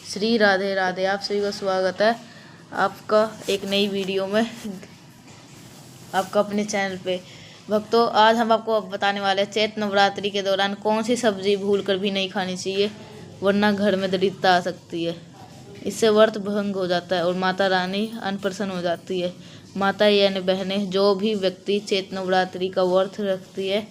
श्री राधे राधे। आप सभी का स्वागत है आपका एक नई वीडियो में, आपका अपने चैनल पे। भक्तों, आज हम आपको बताने वाले हैं चैत्र नवरात्रि के दौरान कौन सी सब्जी भूल कर भी नहीं खानी चाहिए, वरना घर में दरिद्रता आ सकती है। इससे व्रत भंग हो जाता है और माता रानी अनप्रसन्न हो जाती है। माता यानी बहनें, जो भी व्यक्ति चैत्र नवरात्रि का व्रत रखती है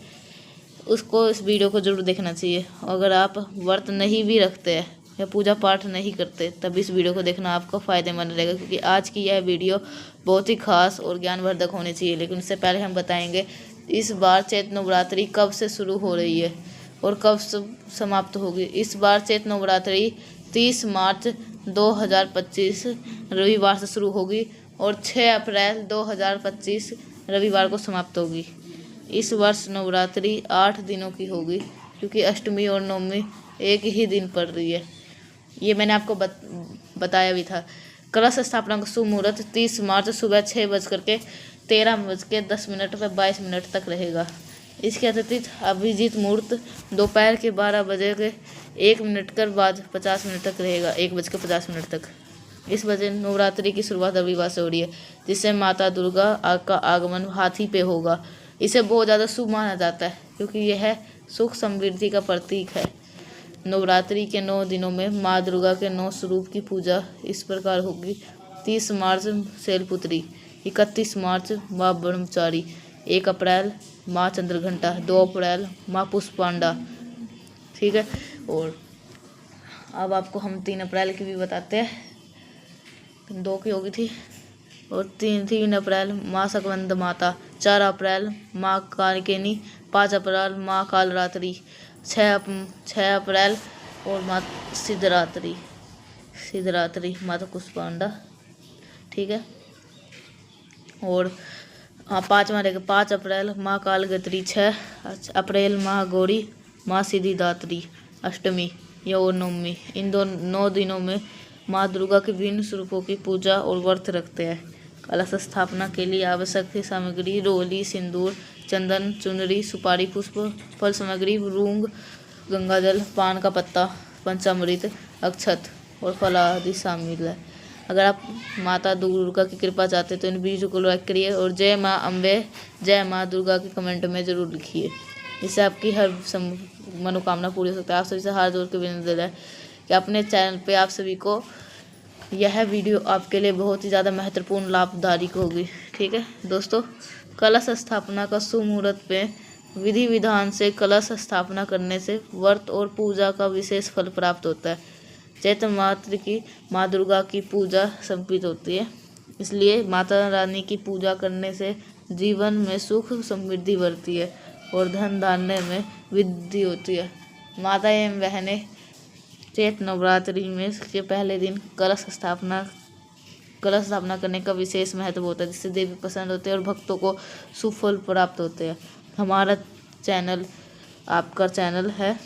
उसको इस वीडियो को जरूर देखना चाहिए। अगर आप व्रत नहीं भी रखते हैं या पूजा पाठ नहीं करते तब इस वीडियो को देखना आपको फ़ायदेमंद रहेगा, क्योंकि आज की यह वीडियो बहुत ही खास और ज्ञानवर्धक होनी चाहिए। लेकिन उससे पहले हम बताएंगे इस बार चैत्र नवरात्रि कब से शुरू हो रही है और कब समाप्त होगी। इस बार चैत्र नवरात्रि 30 मार्च 2025 रविवार से शुरू होगी और 6 अप्रैल 2025 रविवार को समाप्त होगी। इस वर्ष नवरात्रि 8 दिनों की होगी, क्योंकि अष्टमी और नवमी एक ही दिन पड़ रही है। ये मैंने आपको बताया भी था। कलश स्थापना का शुभ मुहूर्त 30 मार्च सुबह 6:13 पर 22 मिनट तक रहेगा। इसके अतिरिक्त अभिजीत मुहूर्त दोपहर के 12 बजे के 1 मिनट कर बाद 50 मिनट तक रहेगा, 1:50 तक। इस वजह नवरात्रि की शुरुआत रविवार से हो रही है, जिससे माता दुर्गा का आगमन हाथी पे होगा। इसे बहुत ज़्यादा शुभ माना जाता है, क्योंकि यह सुख समृद्धि का प्रतीक है। नवरात्रि के 9 दिनों में माँ दुर्गा के 9 स्वरूप की पूजा इस प्रकार होगी। 30 मार्च शैलपुत्री, 31 मार्च माँ ब्रह्मचारी, 1 अप्रैल माँ चंद्रघंटा, 2 अप्रैल माँ पुष्पांडा। ठीक है, और अब आपको हम 3 अप्रैल की भी बताते हैं। 2 की होगी थी, और 3 अप्रैल माँ सकंद माता, 4 अप्रैल माँ कालकेनी, 5 अप्रैल माँ कालरात्रि, 6 अप्रैल और माँ सिद्धरात्रि माता कुष्मांडा। ठीक है, और 5 अप्रैल माँ कालगत्री, 6 अप्रैल माँ गौरी, माँ सिद्धिदात्री अष्टमी या और नवमी। इन 9 दिनों में माँ दुर्गा के विभिन्न स्वरूपों की पूजा और व्रत रखते हैं। कलश स्थापना के लिए आवश्यक सामग्री रोली, सिंदूर, चंदन, चुनरी, सुपारी, पुष्प, फल सामग्री, रूंग, गंगाजल, पान का पत्ता, पंचामृत, अक्षत और फल आदि शामिल है। अगर आप माता दुर्गा की कृपा चाहते हैं तो इन बीजों को लाइक करिए और जय माँ अम्बे, जय माँ दुर्गा के कमेंट में जरूर लिखिए। इससे आपकी हर मनोकामना पूरी हो सकती है। आप सभी से हाथ जोड़ के विनती है कि अपने चैनल पे आप सभी को यह वीडियो आपके लिए बहुत ही ज़्यादा महत्वपूर्ण लाभदायक होगी। ठीक है दोस्तों, कलश स्थापना का शुभ मुहूर्त पे विधि विधान से कलश स्थापना करने से व्रत और पूजा का विशेष फल प्राप्त होता है। चैत्र मात्र की माँ दुर्गा की पूजा समर्पित होती है, इसलिए माता रानी की पूजा करने से जीवन में सुख समृद्धि बढ़ती है और धन धान्य में वृद्धि होती है। माता एवं बहनें चैत्र नवरात्रि में के पहले दिन कलश स्थापना करने का विशेष महत्व होता है, जिससे देवी प्रसन्न होते हैं और भक्तों को शुभ फल प्राप्त होते हैं। हमारा चैनल आपका चैनल है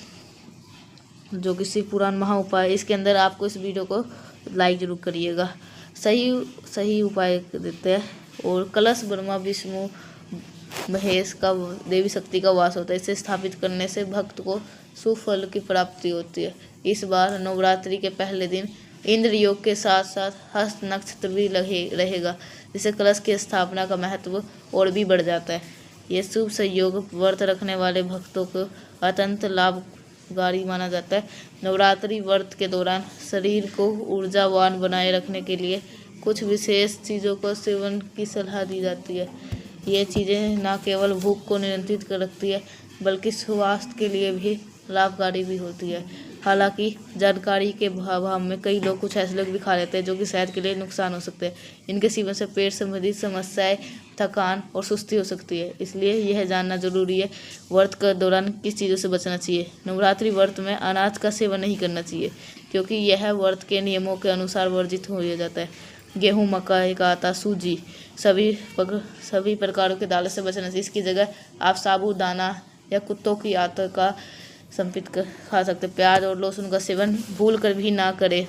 जो कि शिव पुराण महा उपाय, इसके अंदर आपको इस वीडियो को लाइक जरूर करिएगा। सही उपाय देते हैं। और कलश ब्रह्मा विष्णु महेश का देवी शक्ति का वास होता है। इसे स्थापित करने से भक्त को शुभ फल की प्राप्ति होती है। इस बार नवरात्रि के पहले दिन इंद्र योग के साथ साथ हस्त नक्षत्र भी रहेगा, जिससे कलश की स्थापना का महत्व और भी बढ़ जाता है। यह शुभ संयोग व्रत रखने वाले भक्तों को अत्यंत लाभकारी माना जाता है। नवरात्रि व्रत के दौरान शरीर को ऊर्जावान बनाए रखने के लिए कुछ विशेष चीज़ों का सेवन की सलाह दी जाती है। ये चीज़ें न केवल भूख को नियंत्रित कर रखती है, बल्कि स्वास्थ्य के लिए भी लाभकारी भी होती है। हालांकि जानकारी के अभाव में कई लोग कुछ ऐसे लोग भी खा लेते हैं जो कि सेहत के लिए नुकसान हो सकते हैं। इनके सेवन से पेट संबंधी समस्याएं, थकान और सुस्ती हो सकती है। इसलिए यह जानना जरूरी है व्रत के दौरान किस चीज़ों से बचना चाहिए। नवरात्रि व्रत में अनाज का सेवन नहीं करना चाहिए, क्योंकि यह व्रत के नियमों के अनुसार वर्जित हो जाता है। गेहूँ, मकई का आटा, सूजी, सभी प्रकारों के दालों से बचना चाहिए। इसकी जगह आप साबूदाना या कुत्तों की आटा का संपित खा सकते। प्याज और लहसुन का सेवन भूल कर भी ना करें,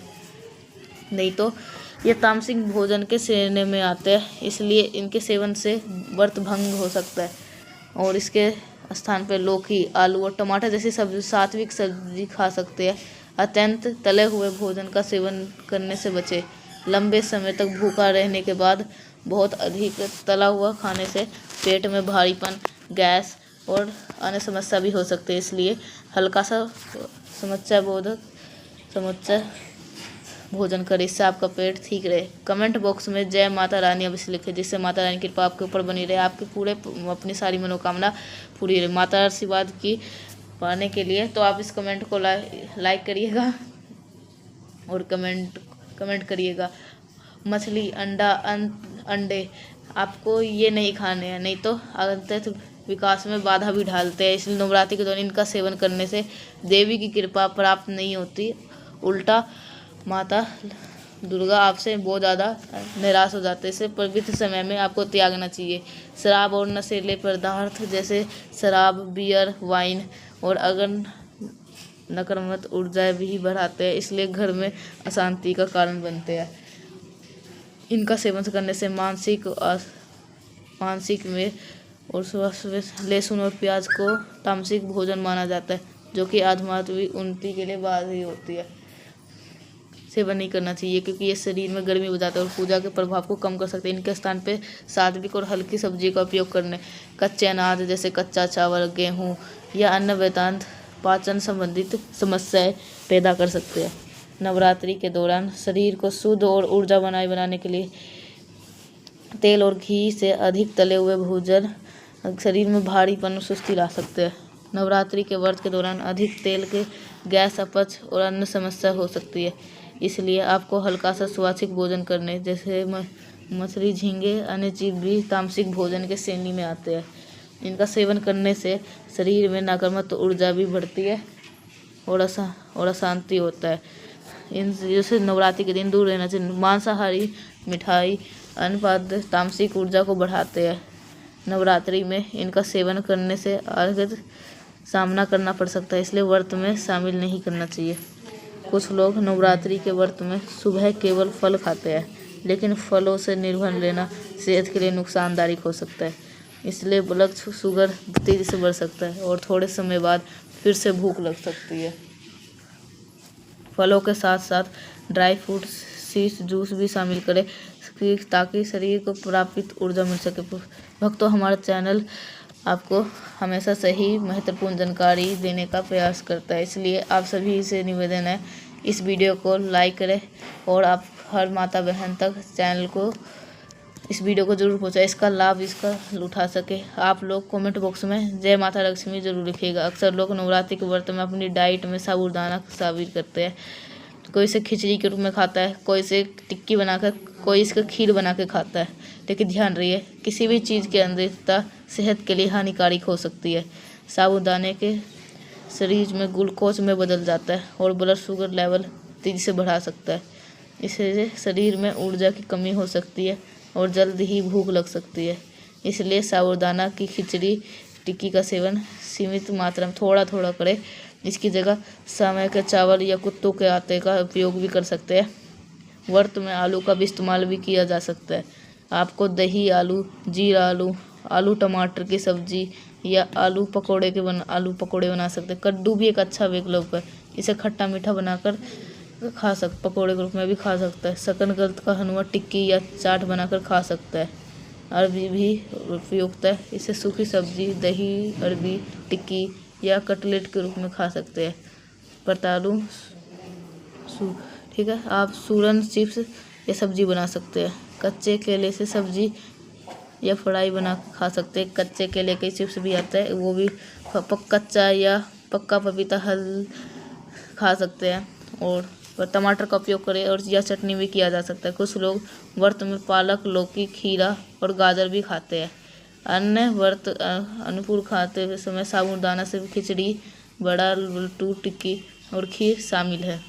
नहीं तो ये तामसिक भोजन के श्रेणी में आते हैं, इसलिए इनके सेवन से व्रत भंग हो सकता है। और इसके स्थान पर लौकी, आलू और टमाटर जैसी सब्जी सात्विक सब्जी खा सकते हैं। अत्यंत तले हुए भोजन का सेवन करने से बचें। लंबे समय तक भूखा रहने के बाद बहुत अधिक तला हुआ खाने से पेट में भारीपन, गैस और अन्य समस्या भी हो सकती है। इसलिए हल्का सा समोसा भोजन करें, इससे आपका पेट ठीक रहे। कमेंट बॉक्स में जय माता रानी अवश्य लिखें, जिससे माता रानी की कृपा आपके ऊपर बनी रहे, आपकी अपनी सारी मनोकामना पूरी रहे। माता आशीर्वाद की पाने के लिए तो आप इस कमेंट को लाइक करिएगा और कमेंट करिएगा। मछली, अंडे आपको ये नहीं खाने हैं, नहीं तो अंततः विकास में बाधा भी डालते हैं। इसलिए नवरात्रि के दौरान इनका सेवन करने से देवी की कृपा प्राप्त नहीं होती, उल्टा माता दुर्गा आपसे बहुत ज़्यादा निराश हो जाते हैं। इसे पवित्र समय में आपको त्यागना चाहिए। शराब और नशीले पदार्थ जैसे शराब, बियर, वाइन और अगर नकारात्मक ऊर्जा भी बढ़ाते हैं, इसलिए घर में अशांति का कारण बनते हैं। इनका सेवन करने से मानसिक में और स्वास्थ्य में लहसुन और प्याज को तामसिक भोजन माना जाता है, जो कि आध्यात्मिक उन्नति के लिए बाधक होती है। सेवन नहीं करना चाहिए क्योंकि ये शरीर में गर्मी बढ़ाता है और पूजा के प्रभाव को कम कर सकते हैं। इनके स्थान पे सात्विक और हल्की सब्जी का उपयोग करने, कच्चे अनाज जैसे कच्चा चावल, गेहूँ या अन्य वेदांत पाचन संबंधित समस्याएं पैदा कर सकते हैं। नवरात्रि के दौरान शरीर को शुद्ध और ऊर्जा बनाने के लिए तेल और घी से अधिक तले हुए भोजन शरीर में भारीपन और सुस्ती ला सकते हैं। नवरात्रि के व्रत के दौरान अधिक तेल के गैस, अपच और अन्य समस्या हो सकती है। इसलिए आपको हल्का सा स्वादिष्ट भोजन करने जैसे मछली, झींगे, अन्य जीव भी तामसिक भोजन के श्रेणी में आते हैं। इनका सेवन करने से शरीर में नकारात्मक ऊर्जा भी बढ़ती है और अशांति होता है। इन जैसे नवरात्रि के दिन दूर रहना चाहिए। मांसाहारी, मिठाई, अन्य पदार्थ तामसिक ऊर्जा को बढ़ाते हैं। नवरात्रि में इनका सेवन करने से आघात सामना करना पड़ सकता है, इसलिए व्रत में शामिल नहीं करना चाहिए। कुछ लोग नवरात्रि के व्रत में सुबह केवल फल खाते हैं, लेकिन फलों से निर्भर लेना सेहत के लिए नुकसानदायक हो सकता है। इसलिए ब्लड शुगर तेजी से बढ़ सकता है और थोड़े समय बाद फिर से भूख लग सकती है। फलों के साथ साथ ड्राई फ्रूट, सीड्स, जूस भी शामिल करें ताकि शरीर को प्राप्त ऊर्जा मिल सके। भक्तों, हमारा चैनल आपको हमेशा सही महत्वपूर्ण जानकारी देने का प्रयास करता है, इसलिए आप सभी से निवेदन है इस वीडियो को लाइक करें और आप हर माता बहन तक इस वीडियो को जरूर पहुंचाएं, इसका लाभ उठा सके। आप लोग कमेंट बॉक्स में जय माता लक्ष्मी जरूर लिखिएगा। अक्सर लोग नवरात्रि के व्रत में अपनी डाइट में साबूदाना शामिल करते हैं। कोई इसे खिचड़ी के रूप में खाता है, कोई इसे टिक्की बनाकर, कोई इसका खीर बना के खाता है। लेकिन ध्यान रहिए, किसी भी चीज़ की अनियमितता सेहत के लिए हानिकारक हो सकती है। साबूदाने के शरीर में ग्लूकोज में बदल जाता है और ब्लड शुगर लेवल तेजी से बढ़ा सकता है। इससे शरीर में ऊर्जा की कमी हो सकती है और जल्द ही भूख लग सकती है। इसलिए साबूदाना की खिचड़ी, टिक्की का सेवन सीमित मात्रा में थोड़ा थोड़ा करें। इसकी जगह समय के चावल या कुत्तों के आटे का उपयोग भी कर सकते हैं। व्रत में आलू का भी इस्तेमाल भी किया जा सकता है। आपको दही आलू, जीरा आलू, आलू टमाटर की सब्जी या आलू पकौड़े बना सकते हैं। कद्दू भी एक अच्छा विकल्प है, इसे खट्टा मीठा बनाकर पकौड़े के रूप में भी खा सकता है। शकरकंद का हलवा, टिक्की या चाट बनाकर खा सकता है। अरबी भी उपयुक्त है, इसे सूखी सब्जी, दही, अरबी, टिक्की या कटलेट के रूप में खा सकते हैं। परतालू, ठीक है, आप सूरन, चिप्स या सब्जी बना सकते हैं। कच्चे केले से सब्जी या फ्राई बना खा सकते हैं। कच्चे केले के चिप्स भी आता है, वो भी कच्चा या पक्का पपीता हल खा सकते हैं और टमाटर का उपयोग करें और या चटनी भी किया जा सकता है। कुछ लोग व्रत में पालक, लौकी, खीरा और गाजर भी खाते हैं। अन्य व्रत अनुकूल खाते हुए समय साबूदाना से खिचड़ी, बड़ा लड्डू, टिक्की और खीर शामिल है।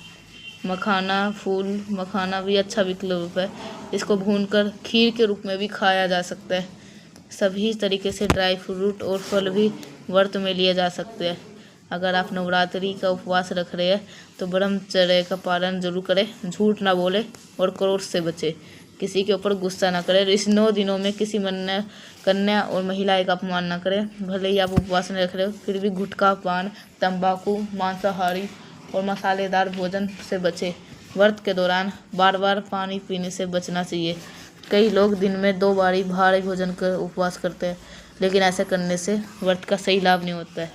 मखाना भी अच्छा विकल्प है, इसको भूनकर खीर के रूप में भी खाया जा सकता है। सभी तरीके से ड्राई फ्रूट और फल भी व्रत में लिए जा सकते हैं। अगर आप नवरात्रि का उपवास रख रहे हैं तो ब्रह्मचर्य का पालन जरूर करें, झूठ ना बोले और क्रोध से बचें, किसी के ऊपर गुस्सा ना करें। इस 9 दिनों में किसी कन्या और महिला का अपमान ना करें। भले ही आप उपवास नहीं रख रहे हो, फिर भी गुटखा, पान, तंबाकू, मांसाहारी और मसालेदार भोजन से बचें। व्रत के दौरान बार बार पानी पीने से बचना चाहिए। कई लोग दिन में 2 बार भारी भोजन कर उपवास करते हैं, लेकिन ऐसा करने से व्रत का सही लाभ नहीं होता है।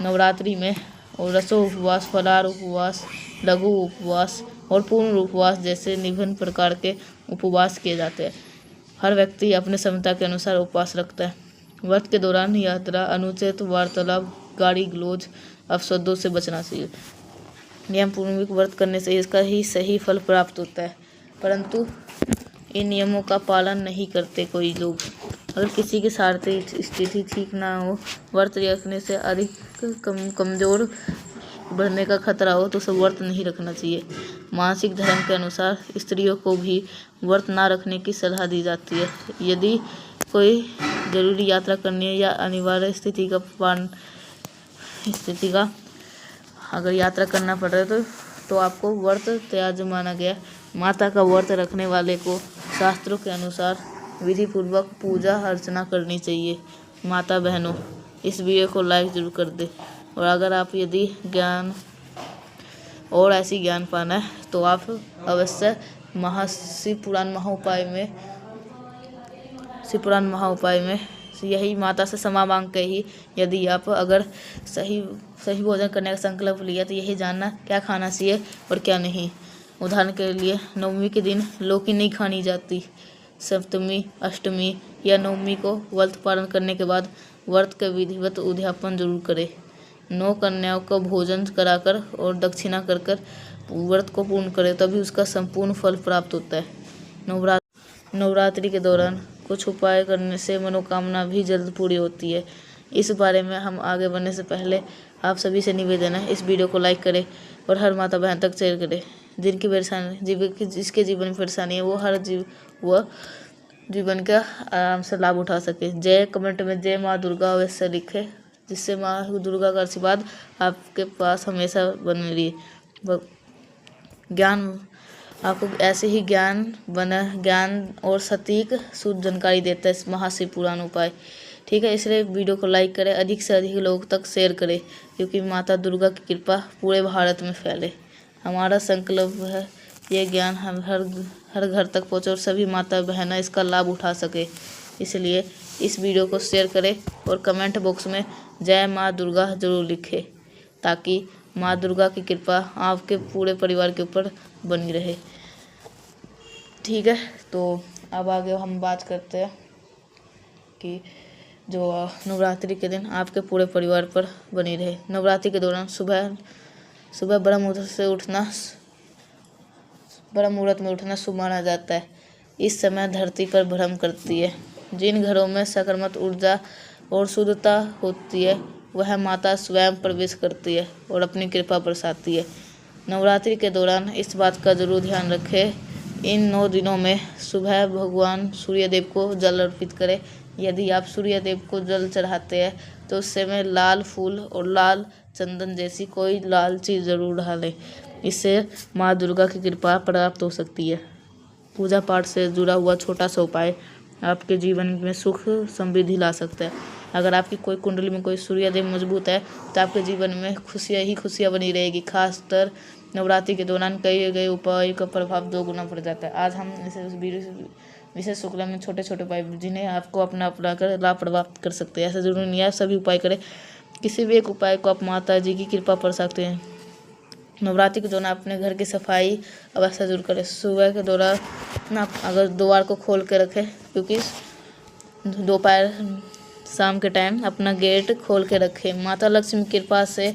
नवरात्रि में और रसो उपवास, फलाहार उपवास, लघु उपवास और पूर्ण उपवास जैसे विभिन्न प्रकार के उपवास किए जाते हैं। हर व्यक्ति अपने क्षमता के अनुसार उपवास रखता है। व्रत के दौरान यात्रा, अनुचित वार्तालाप, गाली गलौज, अपशब्दों से बचना चाहिए। नियम पूर्वक व्रत करने से इसका ही सही फल प्राप्त होता है, परंतु इन नियमों का पालन नहीं करते कोई लोग। अगर किसी की शारीरिक स्थिति ठीक ना हो, व्रत रखने से अधिक कमजोर बढ़ने का खतरा हो तो सब व्रत नहीं रखना चाहिए। मासिक धर्म के अनुसार स्त्रियों को भी व्रत ना रखने की सलाह दी जाती है। यदि कोई जरूरी यात्रा करनी है या अनिवार्य स्थिति का अगर यात्रा करना पड़ रहा है तो आपको व्रत त्याज्य माना गया। माता का व्रत रखने वाले को शास्त्रों के अनुसार विधि पूर्वक पूजा अर्चना करनी चाहिए। माता बहनों, इस वीडियो को लाइक जरूर कर दे, और अगर आप यदि ज्ञान और ऐसी ज्ञान पाना है तो आप अवश्य शिवपुराण महाउपाय में यही माता से क्षमा मांग के ही यदि आप अगर सही भोजन करने का संकल्प लिया तो यही जानना क्या खाना चाहिए और क्या नहीं। उदाहरण के लिए नवमी के दिन लौकी नहीं खानी जाती। सप्तमी, अष्टमी या नवमी को व्रत पालन करने के बाद व्रत का विधिवत उद्यापन जरूर करें। 9 कन्याओं को भोजन कराकर और दक्षिणा कर व्रत को पूर्ण करें, तभी उसका संपूर्ण फल प्राप्त होता है। नवरात्रि के दौरान कुछ उपाय करने से मनोकामना भी जल्द पूरी होती है। इस बारे में हम आगे बढ़ने से पहले आप सभी से निवेदन है, इस वीडियो को लाइक करें और हर माता बहन तक शेयर करें। जिसके जीवन में परेशानी है वो जीवन का आराम से लाभ उठा सके। जय कमेंट में जय माँ दुर्गा अवश्य लिखे, जिससे माँ दुर्गा का आशीर्वाद आपके पास हमेशा बने रहे। ज्ञान आपको ऐसे ही ज्ञान और सटीक शुद्ध जानकारी देता है महाशिव पुराण उपाय। ठीक है, इसलिए वीडियो को लाइक करें, अधिक से अधिक लोग तक शेयर करें, क्योंकि माता दुर्गा की कृपा पूरे भारत में फैले। हमारा संकल्प है ये ज्ञान हम हर घर तक पहुँचे और सभी माता बहनें इसका लाभ उठा सके। इसलिए इस वीडियो को शेयर करें और कमेंट बॉक्स में जय माँ दुर्गा जरूर लिखें, ताकि माँ दुर्गा की कृपा आपके पूरे परिवार के ऊपर बनी रहे। ठीक है, तो अब आगे हम बात करते हैं कि जो नवरात्रि के दिन आपके पूरे परिवार पर बनी रहे। नवरात्रि के दौरान सुबह ब्रह्म मुहूर्त में उठना शुभ माना जाता है। इस समय धरती पर भ्रमण करती है। जिन घरों में सकारात्मक ऊर्जा और शुद्धता होती है वह माता स्वयं प्रवेश करती है और अपनी कृपा बरसाती है। नवरात्रि के दौरान इस बात का जरूर ध्यान रखें, इन 9 दिनों में सुबह भगवान सूर्यदेव को जल अर्पित करें। यदि आप सूर्यदेव को जल चढ़ाते हैं तो उस समय लाल फूल और लाल चंदन जैसी कोई लाल चीज़ जरूर डालें। इससे माँ दुर्गा की कृपा प्राप्त हो सकती है। पूजा पाठ से जुड़ा हुआ छोटा सा उपाय आपके जीवन में सुख समृद्धि ला सकता है। अगर आपकी कोई कुंडली में कोई सूर्यदेव मजबूत है तो आपके जीवन में खुशियाँ ही खुशियाँ बनी रहेगी। खासकर नवरात्रि के दौरान कई गए उपाय का प्रभाव 2 गुना बढ़ जाता है। आज हम इसे विशेष शुक्ला में छोटे छोटे उपाय जिन्हें आपको अपना कर लाभ प्राप्त कर सकते हैं। ऐसा जरूरी नहीं है सभी उपाय करें, किसी भी एक उपाय को आप माता जी की कृपा पा सकते हैं। नवरात्रि के दौरान अपने घर की सफाई अवश्य जरूर करें। सुबह के दौरान आप अगर द्वार को खोल के रखें, क्योंकि दोपहर शाम के टाइम अपना गेट खोल के रखें। माता लक्ष्मी की कृपा से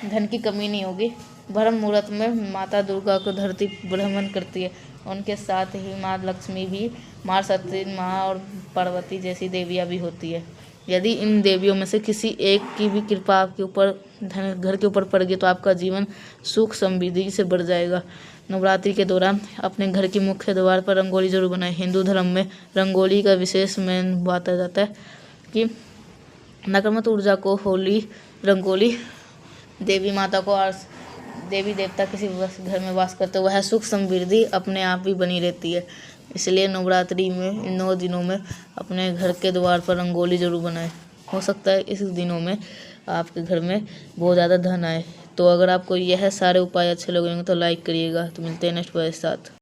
धन की कमी नहीं होगी। ब्रह्म मुहूर्त में माता दुर्गा को धरती भ्रमण करती है। उनके साथ ही माँ लक्ष्मी भी, माँ सती, माँ और पार्वती जैसी देवियाँ भी होती है। यदि इन देवियों में से किसी एक की भी कृपा आपके ऊपर घर के ऊपर पड़ गई तो आपका जीवन सुख समृद्धि से बढ़ जाएगा। नवरात्रि के दौरान अपने घर की मुख्य द्वार पर रंगोली जरूर बनाएं। हिंदू धर्म में रंगोली का विशेष महत्व बताया जाता है कि नकारात्मक ऊर्जा को रंगोली देवी माता को देवी देवता किसी घर में वास करते वह सुख समृद्धि अपने आप ही बनी रहती है। इसलिए नवरात्रि में इन 9 दिनों में अपने घर के द्वार पर रंगोली जरूर बनाएं। हो सकता है इस दिनों में आपके घर में बहुत ज़्यादा धन आए। तो अगर आपको यह सारे उपाय अच्छे लगे होंगे तो लाइक करिएगा। तो मिलते हैं नेक्स्ट वीडियो के साथ।